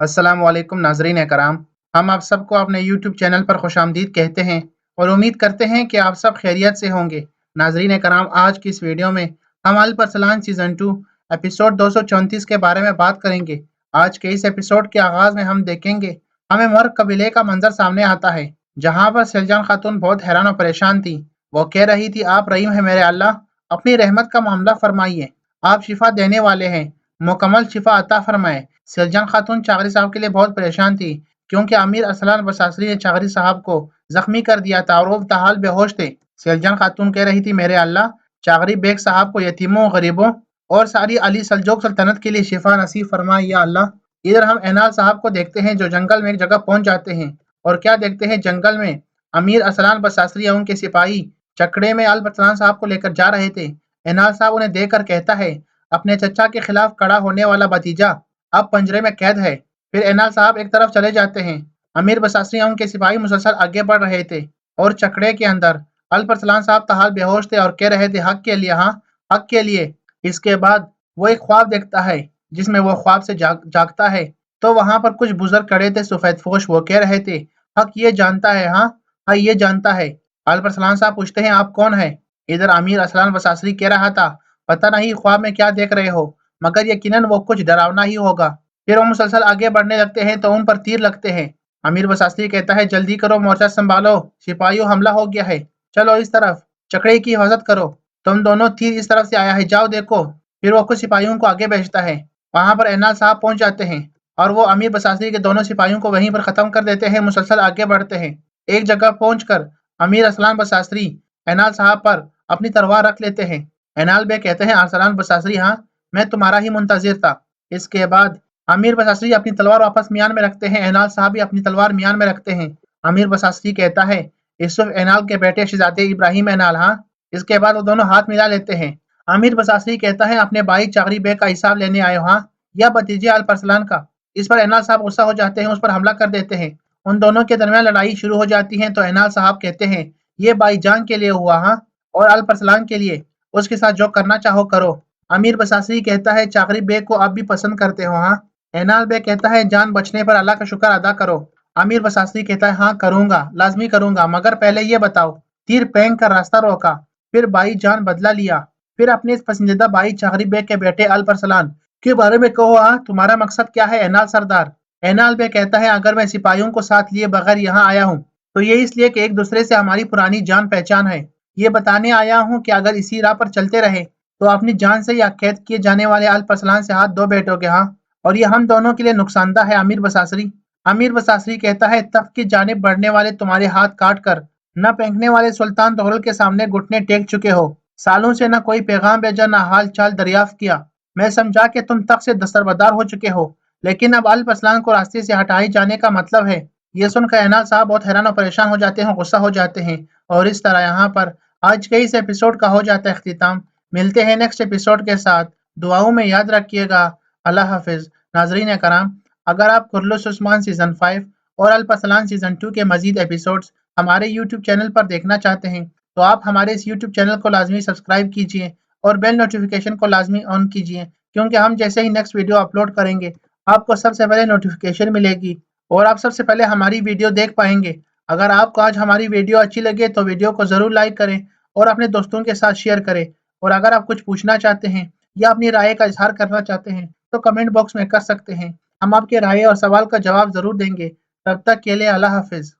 अस्सलाम वालेकुम नाजरीन करام। हम आप सबको अपने यूट्यूब चैनल पर खुशामदीद कहते हैं और उम्मीद करते हैं कि आप सब खैरियत से होंगे। नाजरीन कराम, आज की इस वीडियो में हम अल परसलान सीज़न 2 एपिसोड 234 के बारे में बात करेंगे। आज के इस एपिसोड के आगाज़ में हम देखेंगे हमें मर्ग कबीले का मंजर सामने आता है, जहाँ पर सैलजान खातून बहुत हैरान और परेशान थी। वो कह रही थी, आप रहीम है मेरे अल्लाह, अपनी रहमत का मामला फरमाइए, आप शिफा देने वाले हैं, मुकम्मल शिफा अता फरमाए। सैलजान खातून चागरी साहब के लिए बहुत परेशान थी, क्योंकि अमीर अरसलान बसासरी ने चागरी साहब को जख्मी कर दिया था और वो ताहाल बेहोश थे। सैलजान खातून कह रही थी, मेरे अल्लाह, चागरी बेग साहब को यतीमों, गरीबों और सारी अली सल्जोक सल्तनत के लिए शिफा नसीब फरमाए या अल्लाह। इधर हम एनाल साहब को देखते हैं, जो जंगल में एक जगह पहुंच जाते हैं और क्या देखते हैं, जंगल में अमीर अरसलान बसासरी और उनके सिपाही चकड़े में अल बसलान साहब को लेकर जा रहे थे। एनाल साहब उन्हें देखकर कहता है, अपने चचा के खिलाफ खड़ा होने वाला भतीजा अब पंजरे में कैद है। फिर एनाल साहब एक तरफ चले जाते हैं। अमीर बसासरी और उनके सिपाही मुसलसल आगे बढ़ रहे थे और चकड़े के अंदर अल परसलान साहब ताहाल बेहोश थे और कह रहे थे, हक के लिए, हाँ हक के लिए। इसके बाद वो एक ख्वाब देखता है, जिसमें वो ख्वाब से जागता है तो वहां पर कुछ बुजुर्ग खड़े थे सफेद पोश। वो कह रहे थे, हक ये जानता है, हाँ हाँ ये जानता है। अल परसलान साहब पूछते हैं, आप कौन है? इधर अमीर असलान बसासरी कह रहा था, पता नहीं ख्वाब में क्या देख रहे हो, मगर यकीनन वो कुछ डरावना ही होगा। फिर वो मुसलसल आगे बढ़ने लगते हैं तो उन पर तीर लगते हैं। अमीर बसास्ती कहता है, जल्दी करो, मोर्चा संभालो, सिपाहियों हमला हो गया है, चलो इस तरफ, चकड़े की हिफाजत करो, तुम दोनों, तीर इस तरफ से आया है, जाओ देखो। फिर वो कुछ सिपाहियों को आगे भेजता है। वहां पर एनाल साहब पहुंच जाते हैं और वो अमीर बसास्ती के दोनों सिपाहियों को वहीं पर खत्म कर देते हैं। मुसलसल आगे बढ़ते हैं। एक जगह पहुंचकर अमीर असलान बसास्ती एनाल साहब पर अपनी तलवार रख लेते हैं। एनाल बे कहते हैं, अरसलान बसास्ती, हाँ मैं तुम्हारा ही मुंतजिर था। इसके बाद अमीर बसास्ती अपनी तलवार वापस मियान में रखते हैं। एनाल साहब भी अपनी तलवार मियान में रखते हैं। अमीर बसास्ती कहता है, यूसुफ एनाल के बेटे शहजादे इब्राहिम एनाल, हाँ। इसके बाद वो दोनों हाथ मिला लेते हैं। अमीर बसास्ती कहता है, अपने भाई चागरी बेग का हिसाब लेने आए हो, हाँ, या भतीजे अल परसलान का। इस पर एनाल साहब गुस्सा हो जाते हैं, उस पर हमला कर देते हैं। उन दोनों के दरमियान लड़ाई शुरू हो जाती है तो एनाल साहब कहते हैं, ये भाईजान के लिए हुआ, हाँ, और अल परसलान के लिए, उसके साथ जो करना चाहो करो। अमीर बसासी कहता है, चाकरी बेग को आप भी पसंद करते हो, हाँ? एनाल बेग कहता है, जान बचने पर अल्लाह का शुक्र अदा करो। अमीर बसासी कहता है, हाँ करूंगा, लाजमी करूंगा, मगर पहले ये बताओ, तीर फेंक कर रास्ता रोका, फिर भाई जान बदला लिया, फिर अपने पसंदीदा भाई चाकरी बेग के बेटे अल परसलान के बारे में कहो, हाँ तुम्हारा मकसद क्या है एनाल सरदार? एनाल बेग कहता है, अगर मैं सिपाहियों को साथ लिए बगैर यहाँ आया हूँ तो ये इसलिए कि एक दूसरे से हमारी पुरानी जान पहचान है। ये बताने आया हूँ कि अगर इसी राह पर चलते रहे तो अपनी जान से या कैद किए जाने वाले अल परसलान से हाथ धो बैठोगे, हाँ, और ये हम दोनों के लिए नुकसानदा है। अमीर बसासरी कहता है, तख्त की जानिब बढ़ने वाले तुम्हारे हाथ काट कर न फेंकने वाले सुल्तान तोगरल के सामने घुटने टेक चुके हो, सालों से न कोई पैगाम भेजा, न हाल चाल दरियाफ्त किया। मैं समझा कि तुम तख्त से दस्तरबदार हो चुके हो, लेकिन अब अल परसलान को रास्ते से हटाए जाने का मतलब है। ये सुनकर एनाल साहब बहुत हैरान और परेशान हो जाते हैं, गुस्सा हो जाते हैं, और इस तरह यहाँ पर आज के इस एपिसोड का हो जाता है अख्तिताम। मिलते हैं नेक्स्ट एपिसोड के साथ। दुआओं में याद रखिएगा। अल्लाह हाफिज। नाजरीन कराम, अगर आप कुर्लुस उस्मान सीजन 5 और अल परसलान सीजन 2 के मजीद एपिसोड्स हमारे यूट्यूब चैनल पर देखना चाहते हैं तो आप हमारे इस यूट्यूब चैनल को लाजमी सब्सक्राइब कीजिए और बेल नोटिफिकेशन को लाजमी ऑन कीजिए, क्योंकि हम जैसे ही नेक्स्ट वीडियो अपलोड करेंगे आपको सबसे पहले नोटिफिकेशन मिलेगी और आप सबसे पहले हमारी वीडियो देख पाएंगे। अगर आपको आज हमारी वीडियो अच्छी लगे तो वीडियो को ज़रूर लाइक करें और अपने दोस्तों के साथ शेयर करें। और अगर आप कुछ पूछना चाहते हैं या अपनी राय का इजहार करना चाहते हैं तो कमेंट बॉक्स में कर सकते हैं। हम आपके राय और सवाल का जवाब ज़रूर देंगे। तब तक के लिए अल्लाह हाफिज।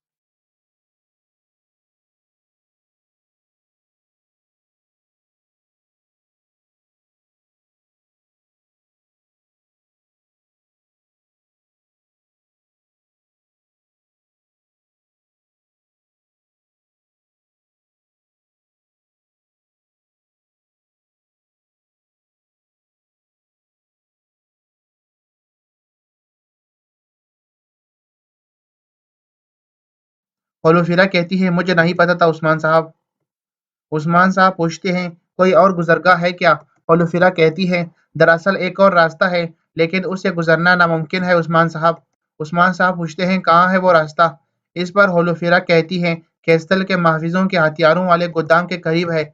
होलोफिरा कहती है, मुझे नहीं पता था उस्मान साहब। उस्मान साहब पूछते हैं, कोई और गुजरगाह है क्या? होलोफिरा कहती है, दरअसल एक और रास्ता है, लेकिन उससे गुजरना नामुमकिन है उस्मान साहब। उस्मान साहब पूछते हैं, कहाँ है वो रास्ता? इस पर होलोफिरा कहती है, कैस्टल के महफिजों के हथियारों वाले गोदाम के करीब है,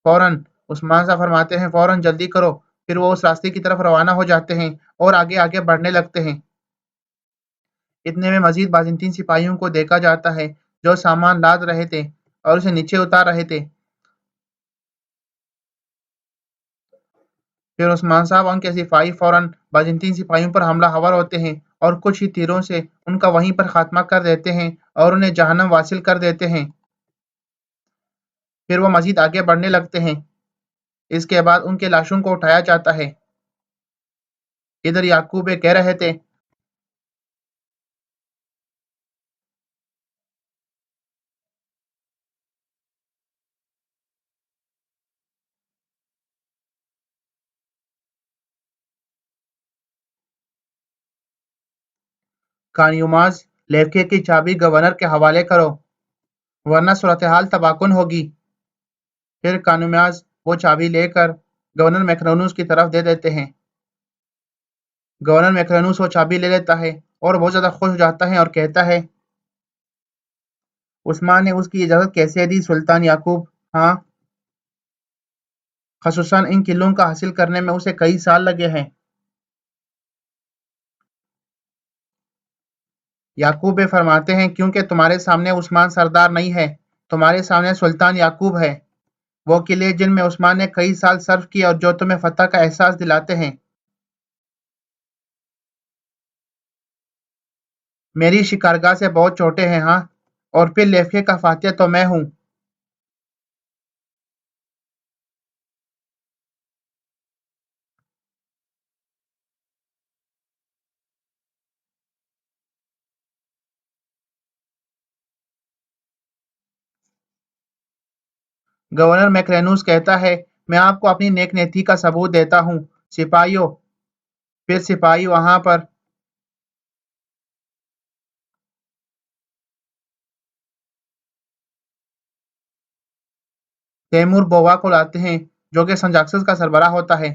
फौरन। उस्मान साहब फरमाते हैं, फौरन जल्दी करो। फिर वो उस रास्ते की तरफ रवाना हो जाते हैं और आगे आगे बढ़ने लगते हैं। اتنے میں مزید بازنطین سپاہیوں کو دیکھا جاتا ہے جو سامان لاد رہے تھے اور اسے نیچے اتار رہے تھے۔ پھر عثمان صاحب اور ان کے سپاہی فوراً بازنطین سپاہیوں پر حملہ آور ہوتے ہیں اور کچھ ہی تیروں سے ان کا وہیں پر خاتمہ کر دیتے ہیں اور انہیں جہنم واصل کر دیتے ہیں۔ پھر وہ مزید آگے بڑھنے لگتے ہیں۔ اس کے بعد ان کے لاشوں کو اٹھایا جاتا ہے۔ ادھر یعقوب کہہ رہے تھے، کانیوماز لیفکے کی چابی گورنر کے حوالے کرو ورنہ صورتحال تباہ ہوگی۔ پھر کانیوماز وہ چابی لے کر گورنر میکرونوس کی طرف دے دیتے ہیں۔ گورنر میکرونوس وہ چابی لے لیتا ہے اور بہت زیادہ خوش ہو جاتا ہے اور کہتا ہے، عثمان نے اس کی اجازت کیسے دی سلطان یعقوب؟ ہاں، خصوصاً ان قلعوں کا حاصل کرنے میں اسے کئی سال لگے ہیں۔ یعقوب فرماتے ہیں، کیونکہ تمہارے سامنے عثمان سردار نہیں ہے، تمہارے سامنے سلطان یعقوب ہے، وہ قلعے جن میں عثمان نے کئی سال صرف کیے اور جو تمہیں فتح کا احساس دلاتے ہیں۔ میری شکارگاہ سے بہت چھوٹے ہیں، ہاں، اور پھر لیفکے کا فاتح تو میں ہوں۔ گورنر میکرینوس کہتا ہے، میں آپ کو اپنی نیک نیتی کا ثبوت دیتا ہوں سپاہیوں۔ پھر سپاہی وہاں پر تیمور بووا کو لاتے ہیں جو کہ سنجاکسس کا سربراہ ہوتا ہے۔